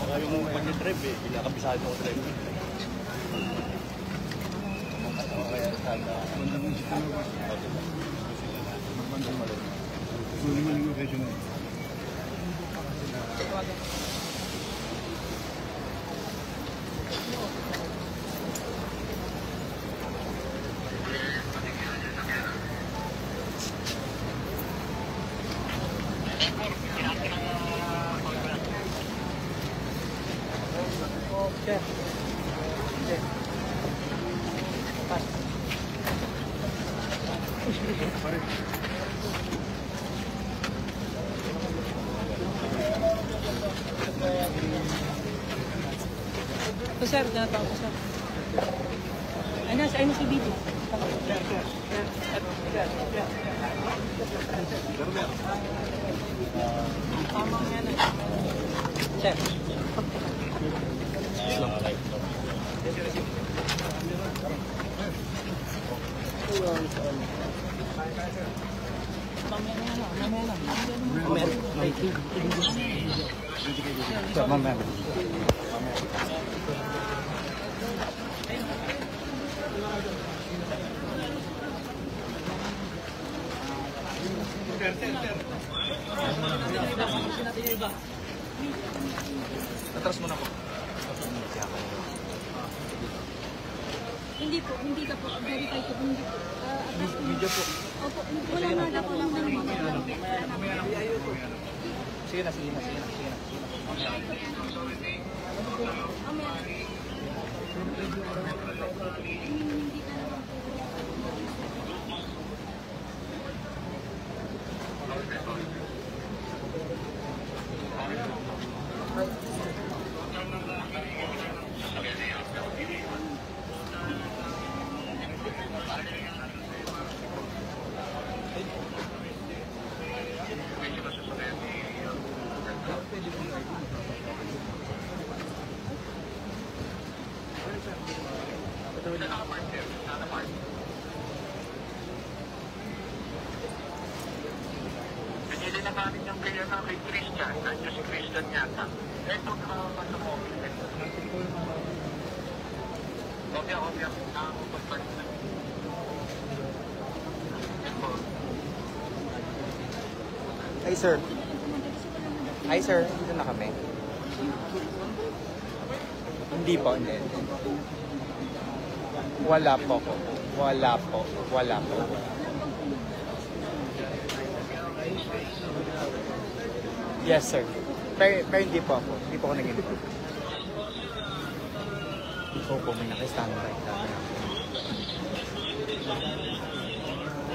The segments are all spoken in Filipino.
Baka yung pag-trip eh, pinakabisado ko trip. Ito sir, tinatawag ko sir. Ay na si Bibi. Tama nga na. Sir. Atras mo na po. Hindi po, hindi ka po. Verify ko, hindi po. Video po. Opo, wala nada po lang ng mga. Sige na. Pinili na namin yung player na kay Christian. Nandiyo si Christian yata. Ito ka sa mobile. Obya. Hi sir, dito na kami. Hindi po, hindi. Wala po. Yes sir. Pero hindi po ako. Hindi po ako nag-inform. Ikaw po, may naka-standby.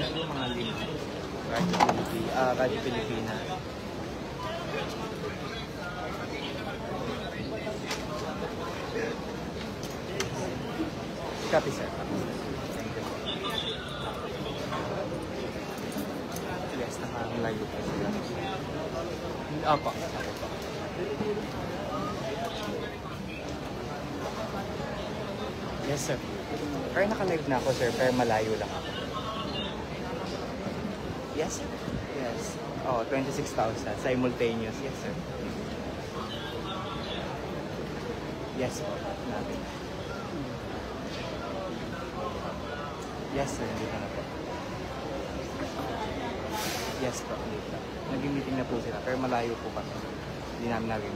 Mga lima. Radyo Pilipina. Copy, sir. Yes, nakalayo po sila. Opo. Yes, sir. Pero nakalive na ako, sir. Pero malayo lang ako. Yes, sir. Yes. Oh, 26,000. Simultaneous. Yes, sir. Yes, po. Natin. Yes, sir. Dito na po. Yes, po. Dito. Naging meeting na po sila. Pero malayo po kami. Hindi namin naging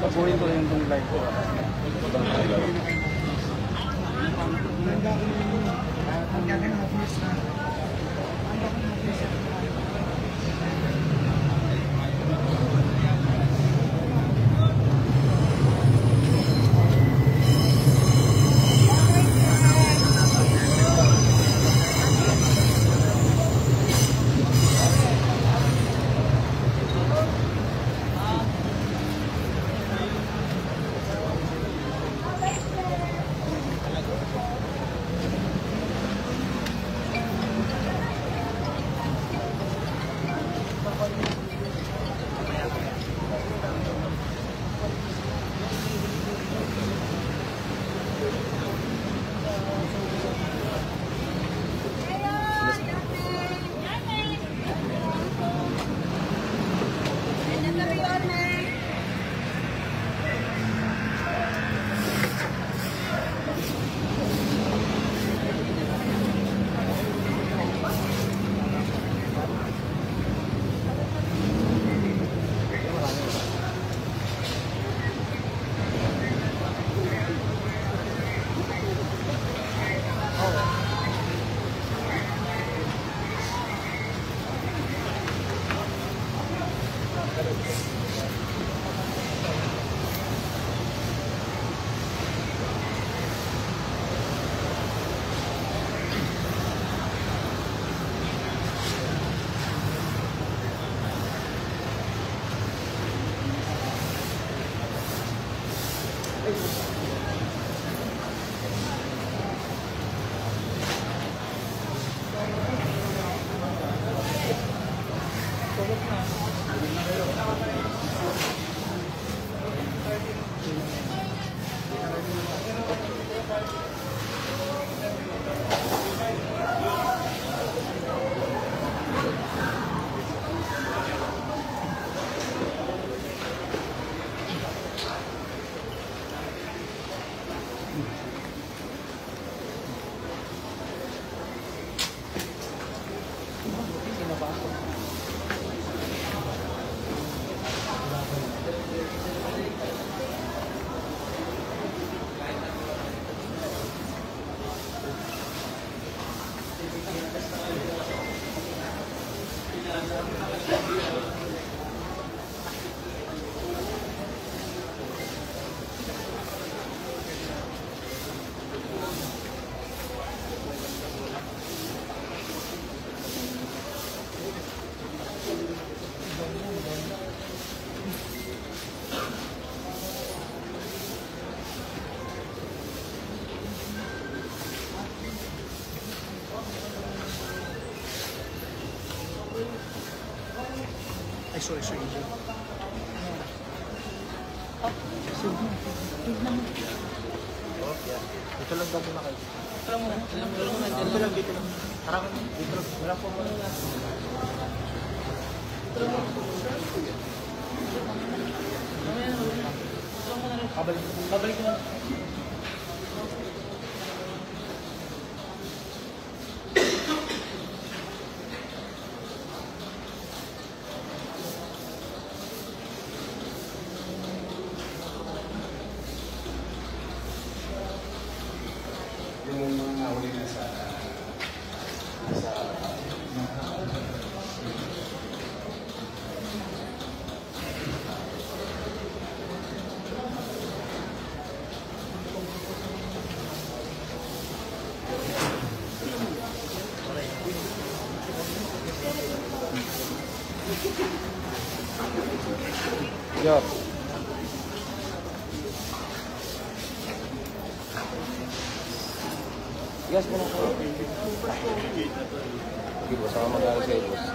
Pabuhin ko yung itong live ko. Sorry. Dito lang daw muna kayo. Dito lang, dito lang. Tara ka, dito lang. Wala po muna. Babalik ko na. Yung mga huli na sa Yup. Yes, mo na po. Sige, boss. Ako mag-aaral kayo, boss.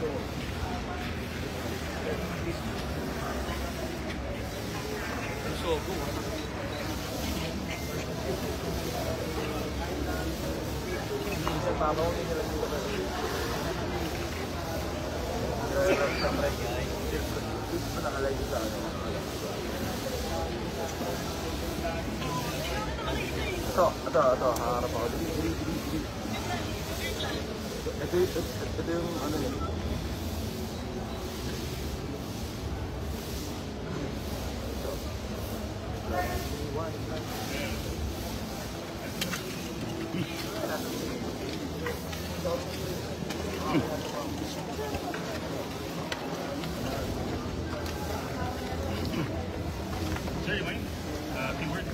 Isang papaw nila lang dito. Nakalay ko sa ano. Ito, haharap ako. Ito yung ano yun. Sir, you mind? Keyword?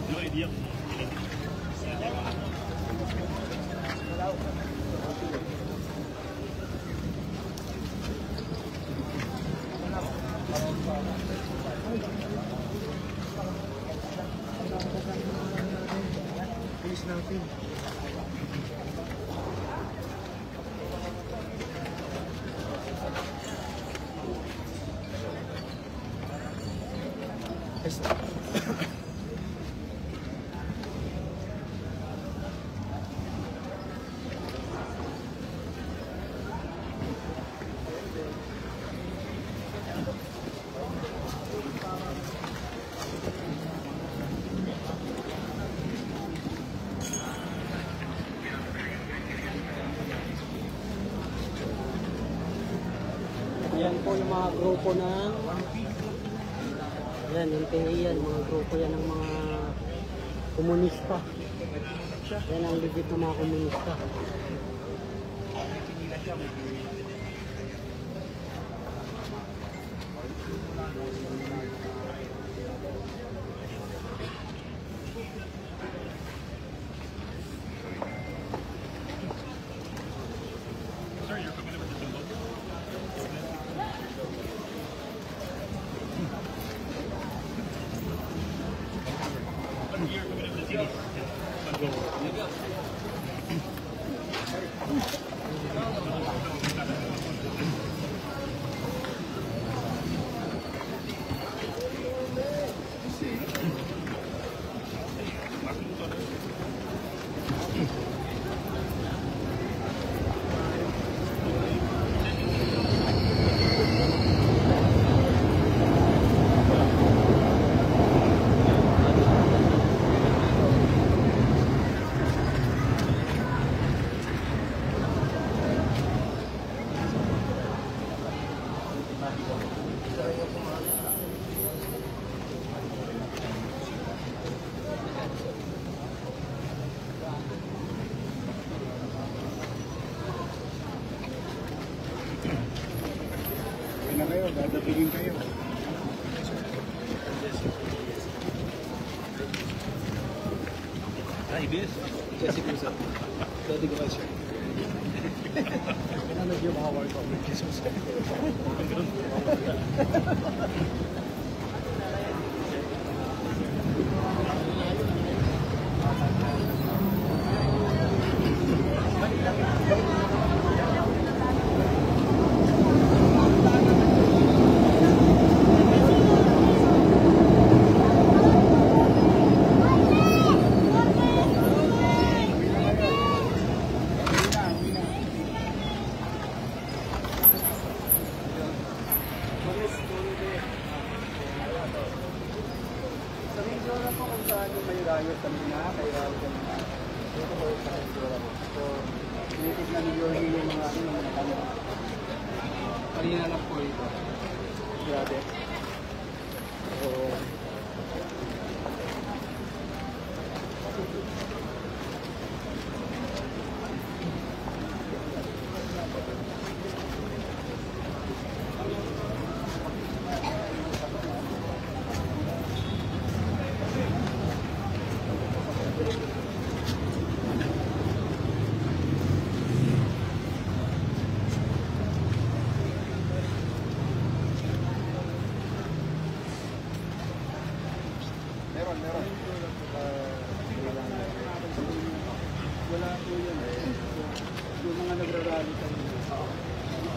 No idea. Please natin. Yan po yung mga grupo ng yan, NPA yan, mga grupo yan ng mga komunista. Yan ang legit ng mga komunista. Sir, you're familiar with the symbol? You're familiar with the CD? na kayo, dadatingin kayo. IBS? Jessica Usa. Dati ko kayo, sir. Ano yung mga work of Jesus? Sabihin ko na po kung saan yung may rayo sa mga, may rayo sa mga. Ito po yung saan po. So, tinitignan niyo yung mga kamera. Kanina lang po ito. Grabe. So, Meron. Wala po yan. Yung mga nagrarally kami.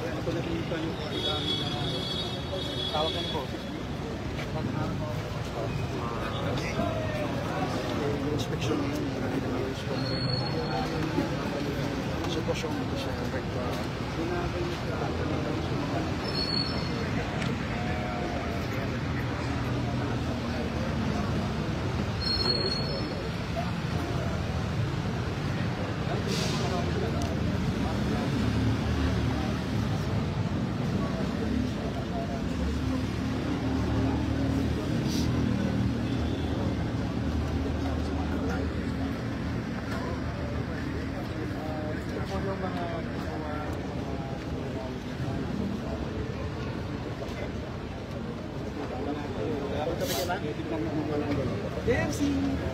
Ito na dito yung kami na Tawag ka po. Yung inspection na yun, respond rin. Sitwasyon dito sa rekta.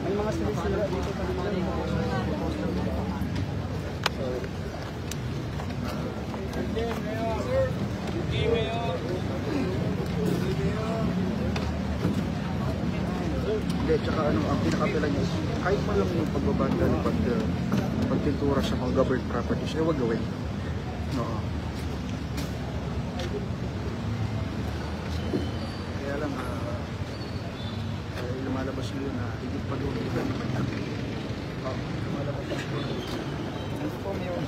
May mga sila dito pa naman. Hindi, tsaka ang pinakapila niya is kahit man lang yung pagbabanda ng pagpintura sa mga government properties, wag gawin. Oo. Kaya lang, lumalabas ngayon na higit pa doon iba naman yan. Oo, lumalabas ngayon. Ito po ngayon.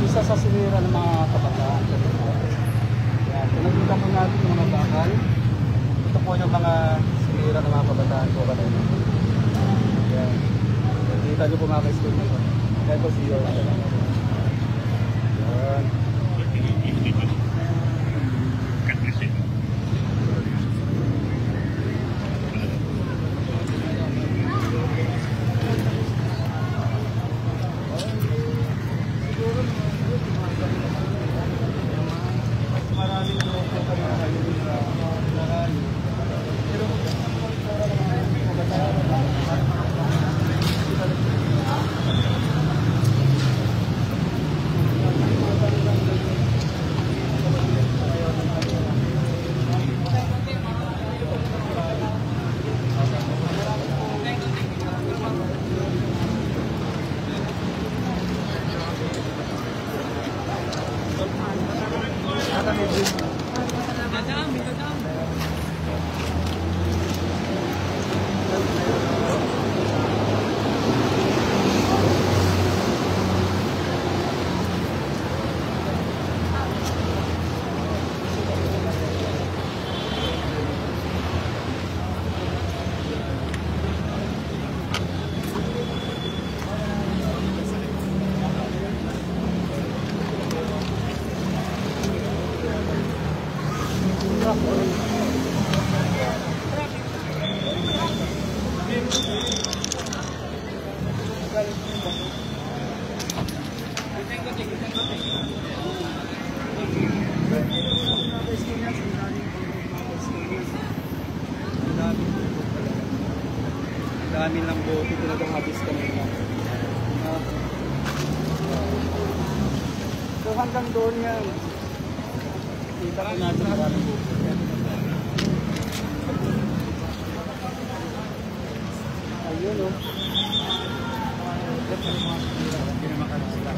Isa sa sinira ng mga kabataan. Yan, pinagkita po natin yung mga bakal. Ito po yung mga sinira ng mga kabataan po kanina. Yan. Kita nyo po mga ka-school nito. Ito si York. Yan. Dami lang bote pinag-habis kanina. So hanggang doon yan. Kita ko natin ang daming bote. Ayun o. Hindi naman ka sila.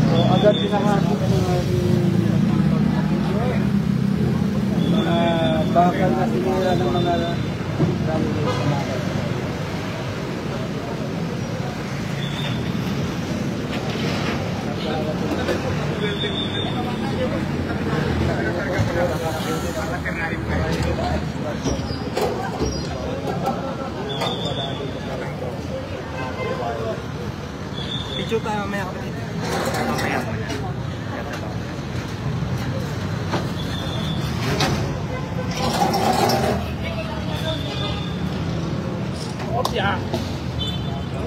So agad pinahati ng mga bakal na sinira ng mga dami sa mga. Picture tayo mamaya kapatid. Mamaya. Opya!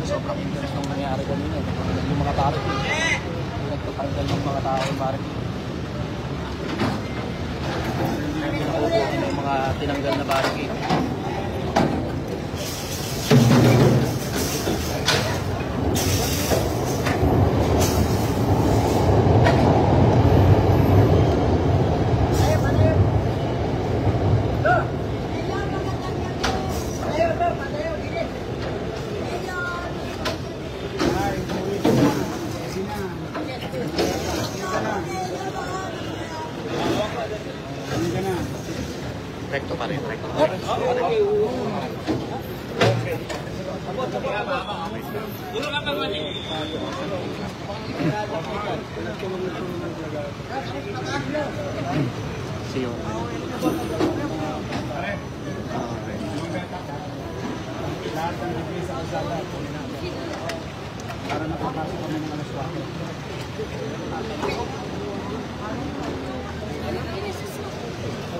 Sobrang interest nung nangyari kanina. Yung mga baril. Nagtatanggal ng mga tao yung baril. Yung mga tinanggal na barricade. Recto pa rin, recto. See you. Lahat ng naging sa kasada para nakapasok kami ng alas 4.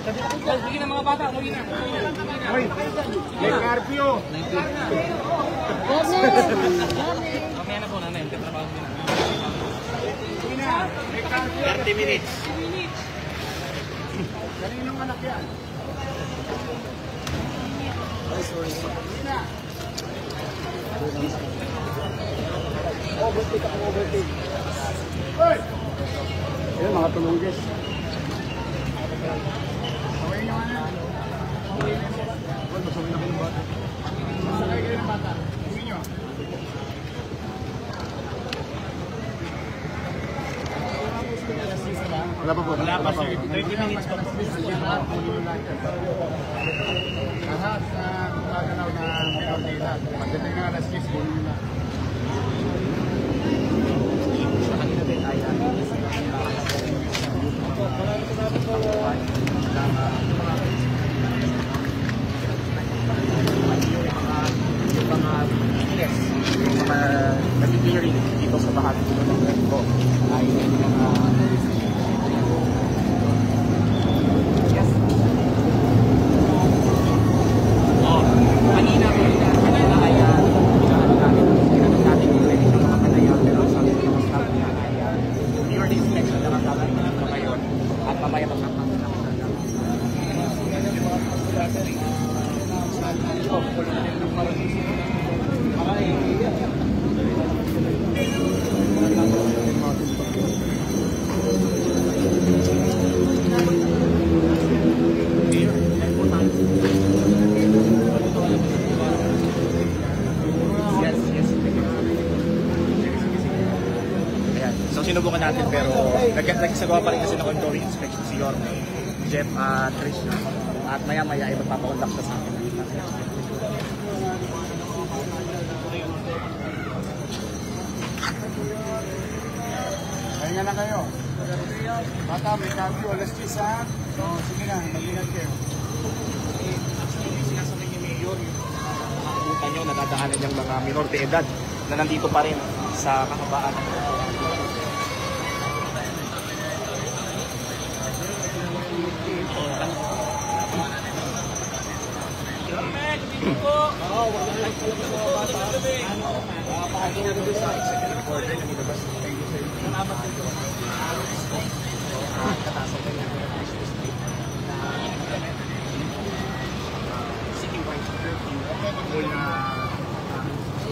Sige na mga bata, huwag na. Hoy, may carpio. Mamaya na po na, trabaho na. Sige na, may carpio. 30 minutes. Kaninong anak yan? Ay, sorry. Sige na. Overtake ako, overtake. Hoy! Ayan, mga tulunggis. Away nyo nga na. Away na yung bata. Masawin ako ng bata. Masakay kayo ng bata. Uwi nyo. Wala pa po. Wala pa sir. 30 minutes pa. Lahat na gagalaw na meron nila. Pagdating na alas 10, kunin nila. Sa kanina din ay sinusubukan natin pero nagsagawa pa rin kasi ng ongoing inspection si Yorme, Jeff at Krishna. At maya-maya ay magpapakondak siya sa akin. Pahinga na kayo. Bata, may cambio, alas 10 ha? So, sige na, mag-ingat kayo. Sinasabi ni Mayor yung nakakalimutan nyo, nadadaanan niyang mga minor de edad na nandito pa rin sa kahabaan.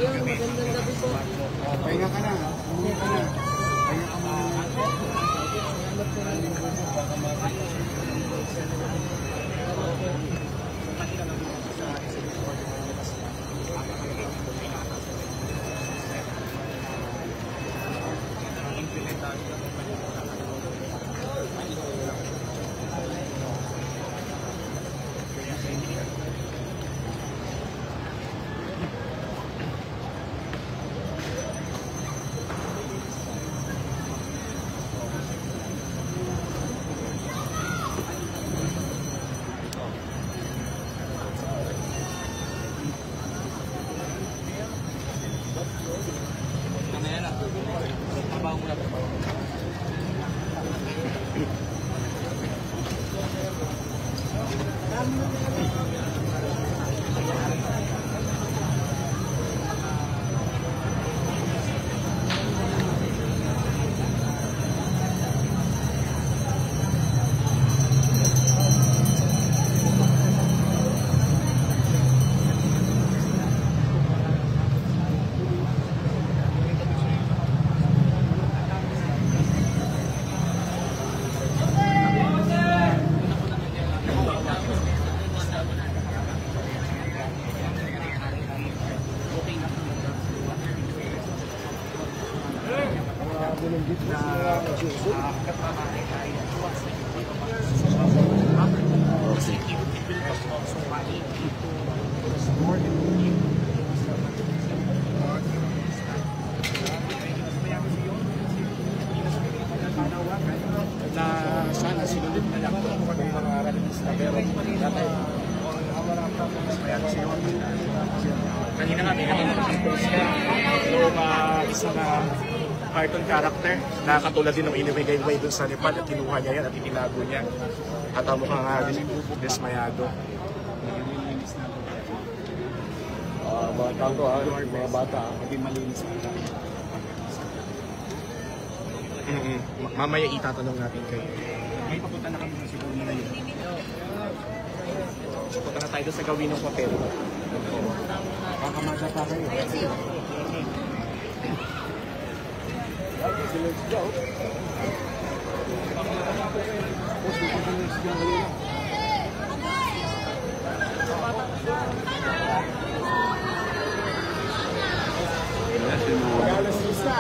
Ayun, magandang gabi po. Pahinga ka na. Pahinga ka na. Pahinga ka na. Na sana sinunod na lang kung mga realista pero dati kanina nga may nakita sa post niya yung isang cartoon character na katulad din ng inibigay dun sa Nepal at kinuha niya yan at itinago niya at mukhang desmayado. Mga tao, mga bata, maging malinis pa. Mamaya itatanong natin kayo. May papunta na kami sa Gawin na yun. Punta na tayo sa Gawin ng hotel. Kakamasa pa kayo. Let's go. Alas 10 na.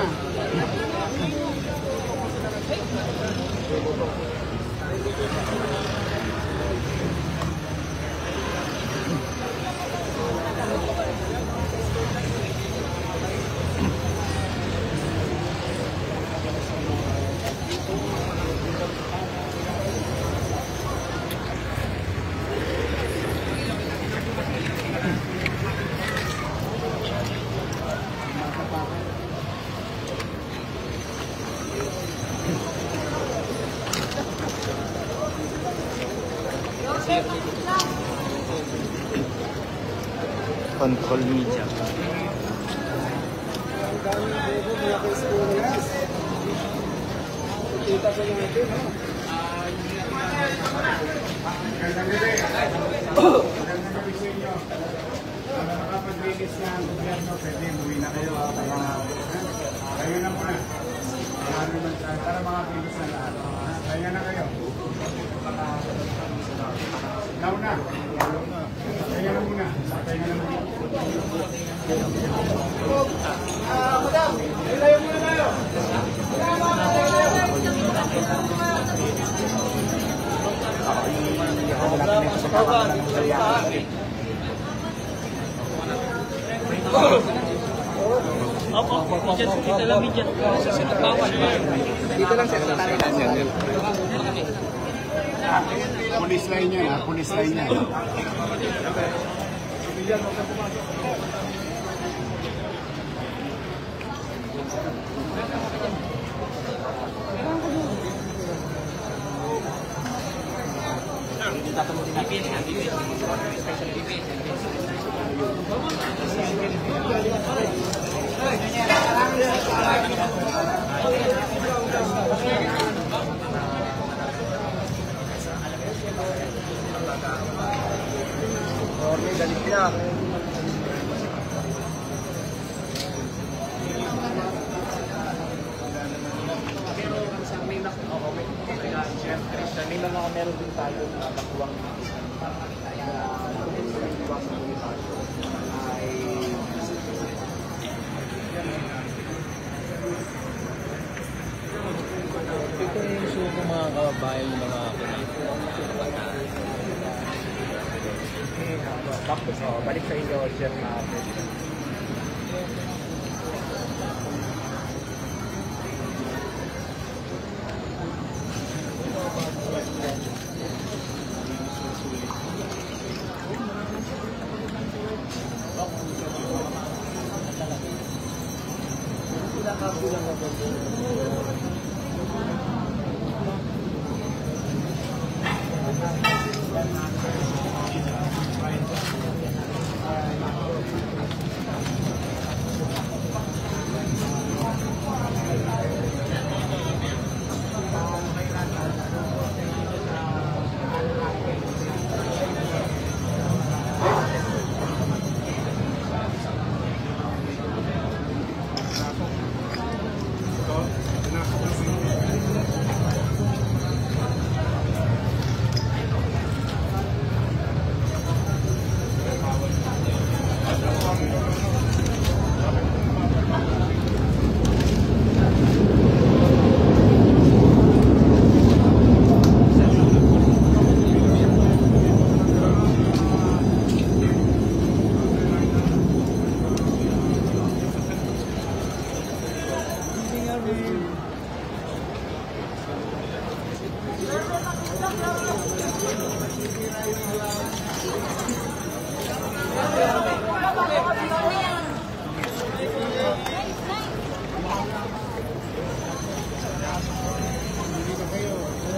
Control media. Kita sa natin, ha? Magandang gabi. Magandang gabi sa inyo. Nakapag-release na ang gobyerno, pwede buwi na kayo. Kaya na muna. Para mga pilos na lahat. Kaya na kayo. Now na. Kaya na muna. Kaya na muna. Madam, ilayo muna tayo. Dito lang sa tatay. Police line yan, ha? Police line yan. Okay, galit na. May mga meron din tayo na nakuwang Ito yung suko mga kababayan yung mga tapos balik sa inyo, Chef natin.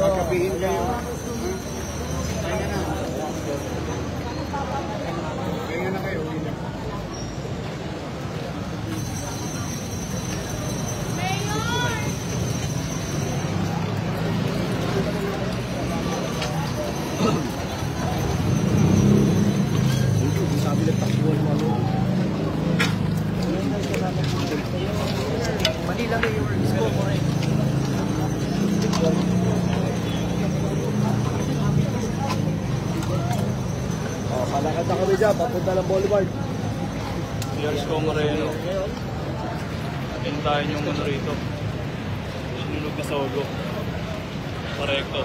Magkapihin kayo. Kaya na kayo. Sabi ng takbuhan mo. Manila na yung works ko mo rin. Palakad na kami dyan, papunta ng Boulevard. Years ko Moreno. Hintayin yung ano rito. Sinulog na sa ulo. Korekto.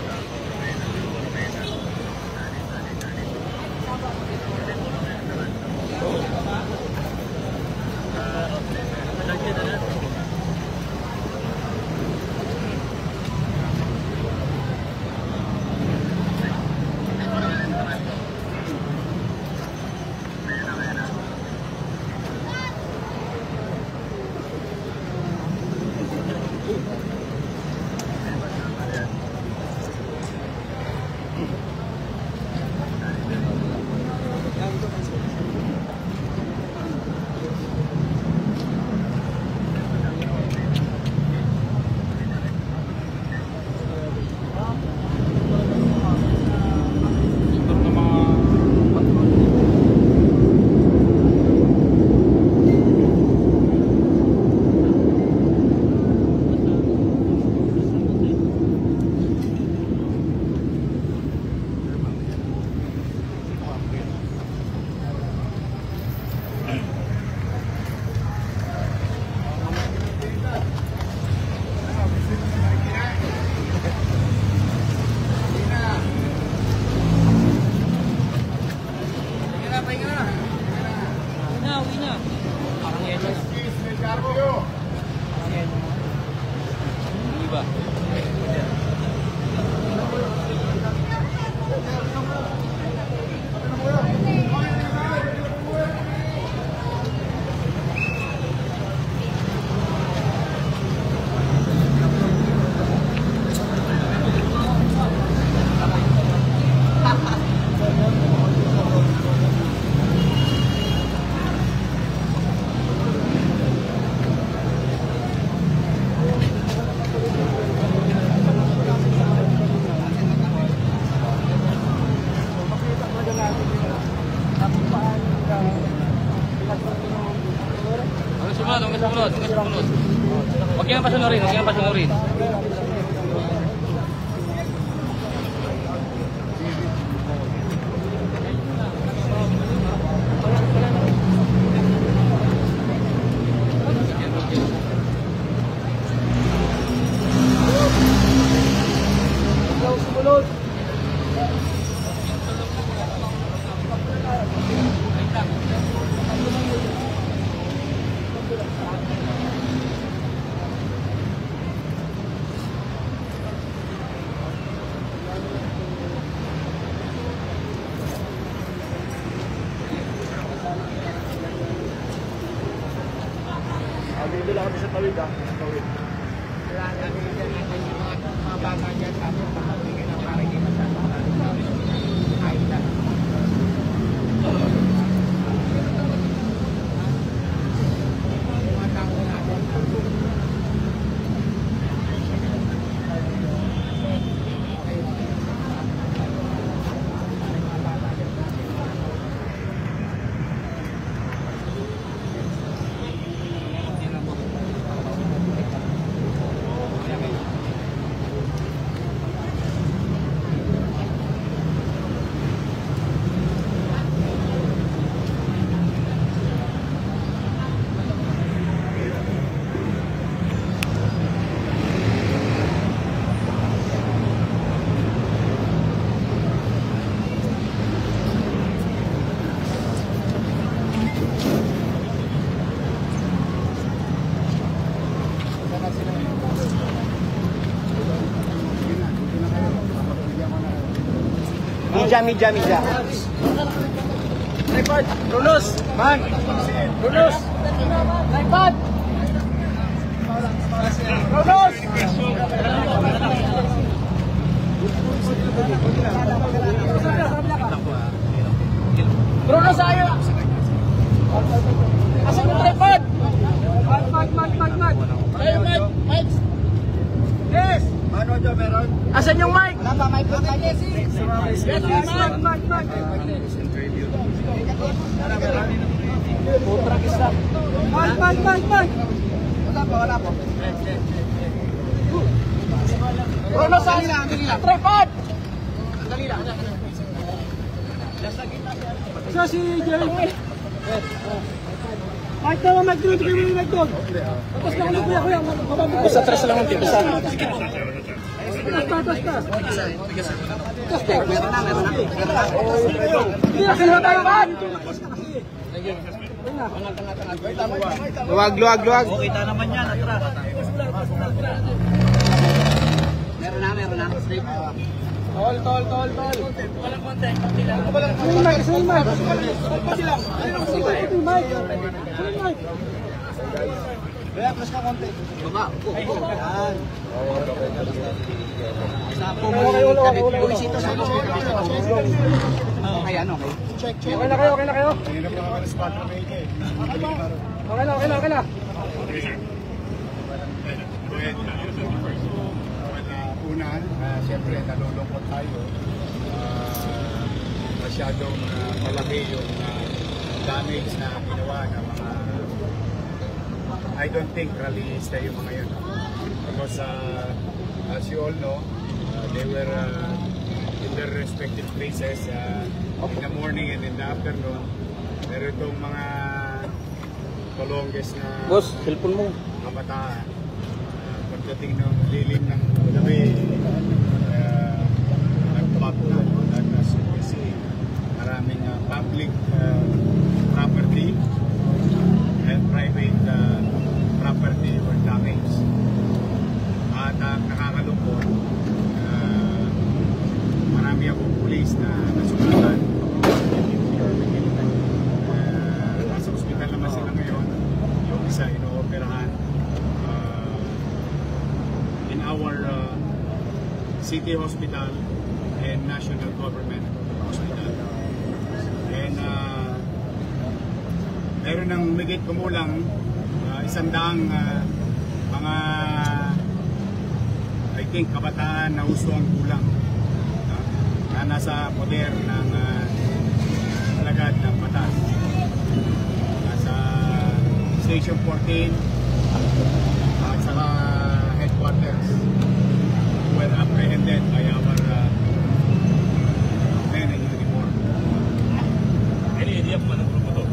sumunod, huwag ka sumunod, huwag ka sumunod. Huwag kayong pasunurin, huwag kayong pasunurin. Dito lang kami sa tawid ah. Tawid. Media. Tripod! Rulos! Man! Rulos! Tripod! Rulos! Rulos ayo! Asan yung tripod? Mike! Yes! Ano dyan meron? Asan yung mic? Yes, Mike! Wala po. Bruno, saan? Tripod! Siya si Jeremy. Mike naman, Mike doon. Tigay mo yung Mike doon. Tapos na ulit kuya. Basta tres lang ang tipusan. Meron na. Luwag. Kita naman yan, atras. Meron na. Tol. Walang konti. Sa'yo, Mike. Kaya plus ka konti. Baba. Okay. Check. Okay na kayo. Hindi na pa spot na may eh. Okay na. Una, siyempre nalulungkot tayo. Masyadong malaki yung damage na ginawa ng mga I don't think rallyista yung mga yun. Because as you all know, they were in their respective places in the morning and in the afternoon. Pero itong mga Colonges na cellphone mo. kabataan, pagdating ng dilim ng gabi, nagpapula at as you can see, maraming public property and private property were damaged. At nakakalungkot, marami akong pulis na nasugatan. Nasa ospital naman sila ngayon. Yung isa ino-operahan in our city hospital and national government hospital. And meron ng migit kumulang 100 mga I think kabataan na gusto ang kulang na nasa poder ng alagad ng batas. Nasa Station 14 at saka headquarters were apprehended by our men in uniform. Any idea kung anong grupo to?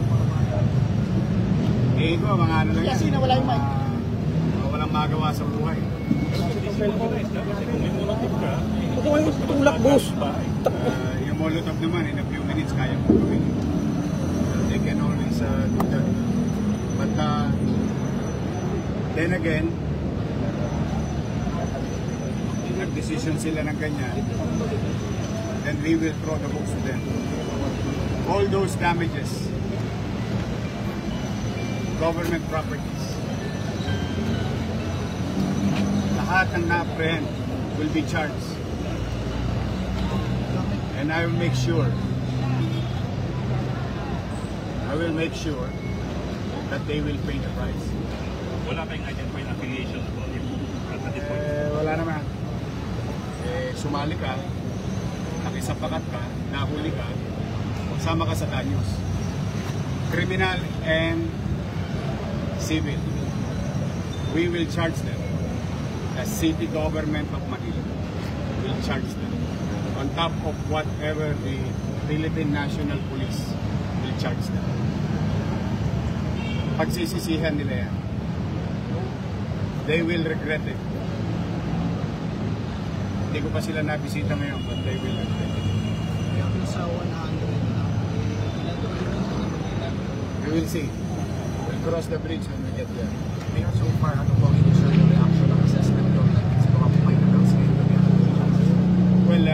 Eh ito, mga ano lang yan. Kasi nawala yung mic. Mga walang magawa sa buhay. Kasi kung may monotip ka, Kung yung tulak, boss. Yung Molotov naman, in a few minutes, kaya mo gawin. They can always do that. But then again, nag-decision sila ng ganyan, then we will throw the books to them. All those damages, government properties, lahat ng na-apprehend will be charged. And I will make sure that they will pay the price. wala kayong identify na affiliation to at this point. Wala naman. Sumali ka, nakisapakat ka, nahuli ka, sama ka sa danyos. Criminal and civil. We will charge them. The city government of Manila will charge them. On top of whatever the Philippine National Police will charge them. Pagsisisihan nila yan. They will regret it. Hindi ko pa sila nabisita ngayon, but they will regret it. We will see. We'll cross the bridge when we get there. So far, ano po ang initial reaction ng assessment ko? Sa mga finals ngayon? Well,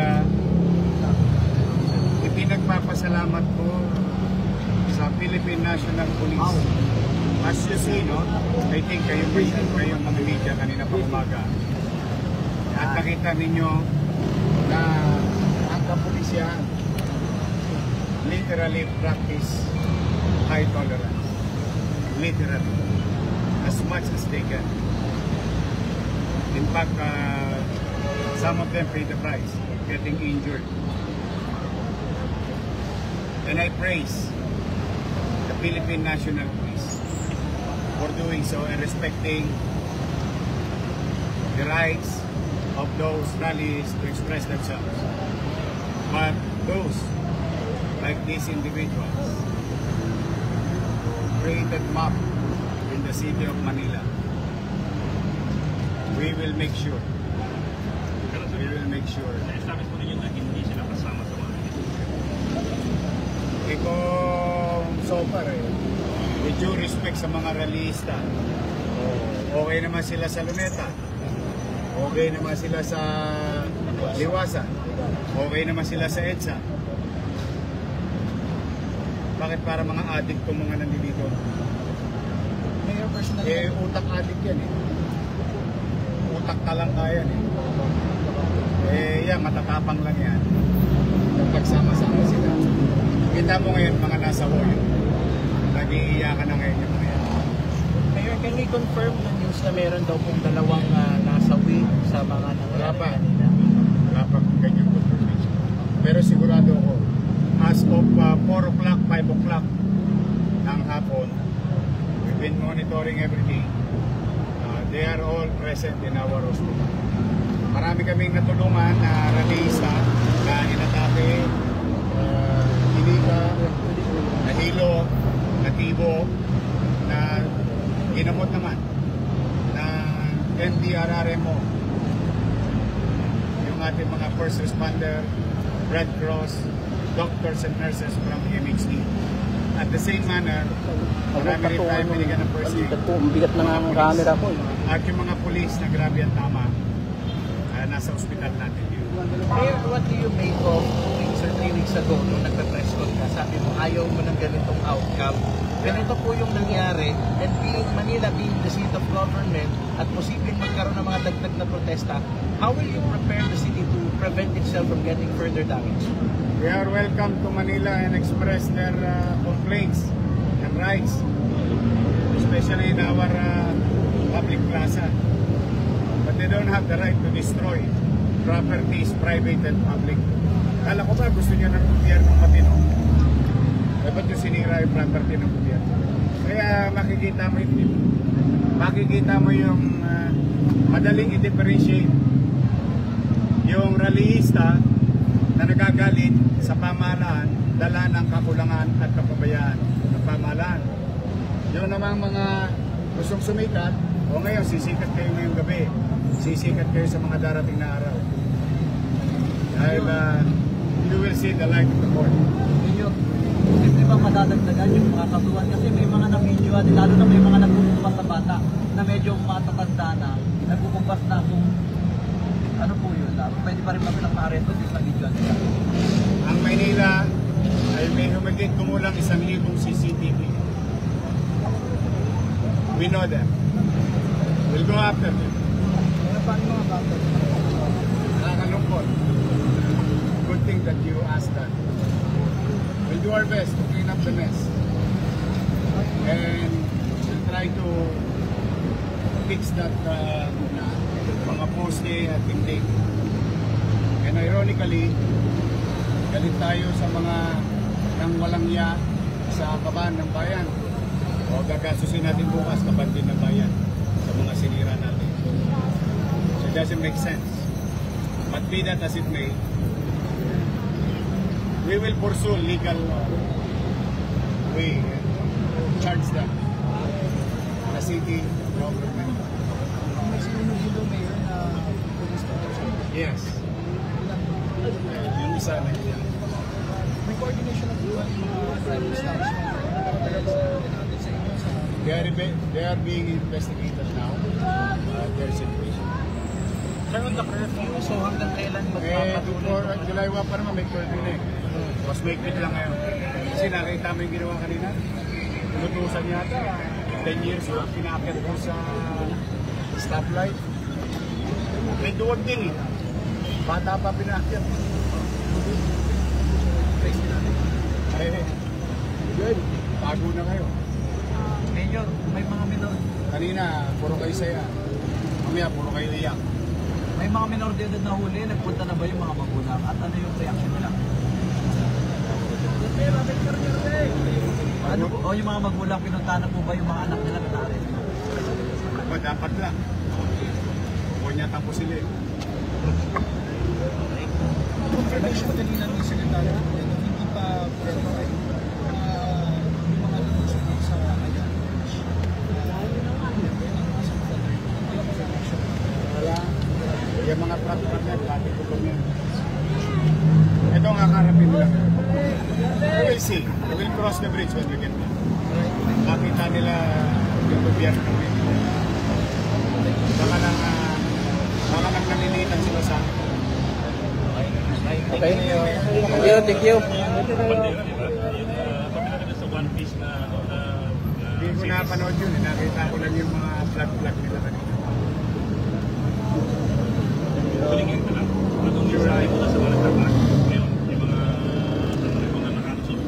ipinagpapasalamat ko sa Philippine National Police. As you see, no, I think kayong mga media kanina pa umaga. At nakita ninyo na ang kapulisyan literally practice high tolerance. Literally. As much as they can. In fact, some of them pay the price of getting injured. And I praise the Philippine National Police for doing so and respecting the rights of those rallies to express themselves. But those, like these individuals, created mob in the city of Manila. We will make sure. Na-establish mo ninyo na hindi sila kasama sa mga Kung so far with due respect sa mga rallyista, okay naman sila sa Luneta, okay naman sila sa Liwasa, okay naman sila sa EDSA. Bakit para mga addict itong mga nandito? Utak addict yan utak talangka yan yan, matatapang lang yan kapag sama-sama sila. Kita mo ngayon mga nasa Hoyo, nag-iiyakan na ngayon yung mga yan. Mayor, can we confirm the news na meron daw pong dalawang nasawi sa mga nangyari kanina? Wala pa ganyan confirmation. Pero sigurado ako, as of 4 o'clock, 5 o'clock ng hapon, we've been monitoring everything. They are all present in our hospital. Marami kaming natulungan na rallyista na inatake, Inika, Nahilo, Natibo, na ginamot naman na NDRRMO, yung ating mga first responder, Red Cross, doctors and nurses from MHD. At the same manner, marami rin tayo binigyan ng first aid. Bigat na nga ang camera ko. At yung mga police na grabe ang tama, nasa ospital natin yun. Mayor, what do you make of 2 weeks or 3 weeks ago nung nagpa-press con ka? Sabi mo, ayaw mo ng ganitong outcome. Ganito po yung nangyari, and Manila being the seat of government at posibleng magkaroon ng mga dagdag na protesta, how will you prepare the city to prevent itself from getting further damage? They are welcome to Manila and express their complaints and rights, especially in our public plaza. But they don't have the right to destroy properties, private and public. Kala ko ba gusto niya ng gobyerno matino? Ba't yung sinira yung property ng gobyerno? Kaya makikita mo yung madaling i-differentiate yung rallyista na nagagalit sa pamahalaan, dala ng kakulangan at kapabayaan ng pamahalaan. Yung namang mga gustong sumikat, o ngayon sisikat kayo ngayong gabi, sisikat kayo sa mga darating na araw. Dahil you will see the light of the Lord. Hindi ba madadagdagan yung mga kasuhan? Kasi may mga na-videoan, lalo na may mga nagpupuntas sa bata na medyo matatanda na, nagpupuntas na kung ano po yun. Pwede pa rin mapinag-maaresto din sa videoan nila. Ang Maynila ay may humigit kumulang 1,000 CCTV. We know them. We'll go after them. Nakakalungkot. Good thing that you asked that. We'll do our best to clean up the mess. And we'll try to fix that mga poste at hindi. And ironically, galit tayo sa mga nang walang ya sa kaban ng bayan. O gagasusin natin bukas kaban din ng bayan sa mga sinira natin. So it doesn't make sense. But be that as it may, we will pursue legal way and charge them. The city government. Yes. Yung isa na yan. May coordination of private stocks. They are being investigated now. Their situation. Sir, on the curfew, so hanggang kailan Before July 1 pa naman may curfew na eh. Mas maigpit lang ngayon. Kasi nakita mo yung ginawa kanina. Inutusan yata. 10 years old, pinakit ko sa stoplight. May duwag din eh. Bata pa pinakit. Ay, good. Bago na kayo. Mayor, may mga minor. Kanina, puro kayo saya. Mamaya, puro kayo iyak. May mga minor de edad na huli, nagpunta na ba yung mga magulang? At ano yung reaction nila? Ano po, o yung mga magulang, pinuntahan na po ba yung mga anak nila na na-arrest? Dapat lang. Huwag niya tapos sila eh. Confirmation kanina ni Secretary, hindi pa verify yung mga nagsusunod sa ayan. Wala. Yung mga truck na, dati ko kami. Ito ang kakarapin lang. We will see. We will cross the bridge when we get there. Makita nila yung gobyerno. Baka nang nalilitan sila sa akin. Okay. Thank you. Hindi ko napanood yun. Nakita ko lang yung mga flag nila kanina. Palingin ko lang. Matong yung sa akin sa mga nagtaglag. Ngayon, yung mga nakatusok.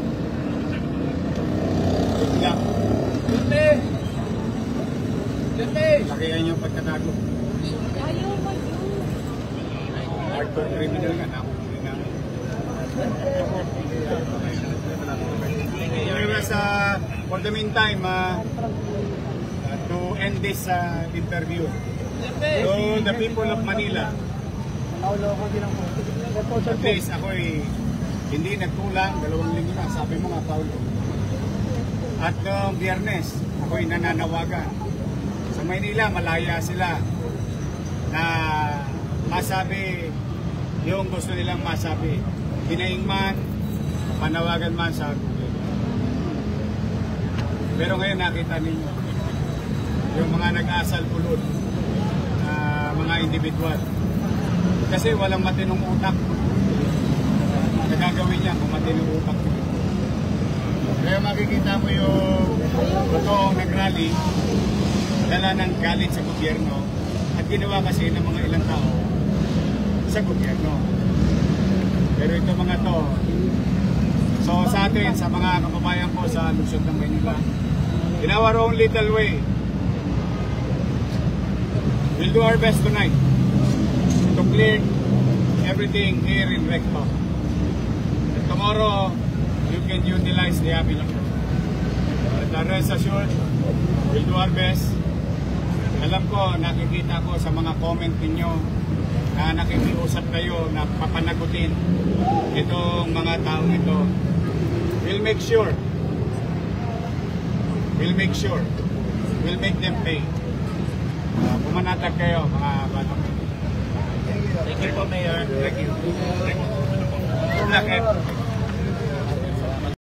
Yeah. Lakihan yung pagkatago. Hardcore criminal nga. Nakukulit namin. Anyways, for the meantime, to end this interview, to the people of Manila, at least ako'y hindi nagkulang, 2 linggo na, sabi mo nga, Paulo. At noong Biyernes, ako'y nananawagan. Sa Maynila, malaya sila na masabi yung gusto nilang masabi. Hinaing man, panawagan man sa Google. Pero ngayon nakita ninyo yung mga nag-asal pulot na mga individual. Kasi walang matinong utak. Nagagawin niya kung matinong utak. Kaya makikita mo yung totoong nag-rally, dala ng galit sa gobyerno at ginawa kasi ng mga ilang tao sa gobyerno. Pero ito mga to, so sa atin, sa mga kababayan ko sa Lungsod ng Maynila, in our own little way, we'll do our best tonight to clear everything here in Recto. And tomorrow, you can utilize the Avilon. rest assured, we'll do our best. Alam ko, nakikita ko sa mga comment ninyo na nakikiusap kayo na papanagutin itong mga taong ito. We'll make sure. We'll make sure. We'll make them pay. Pumanatag kayo, mga bata. Thank you po, Mayor. Thank you. Good luck, Ed.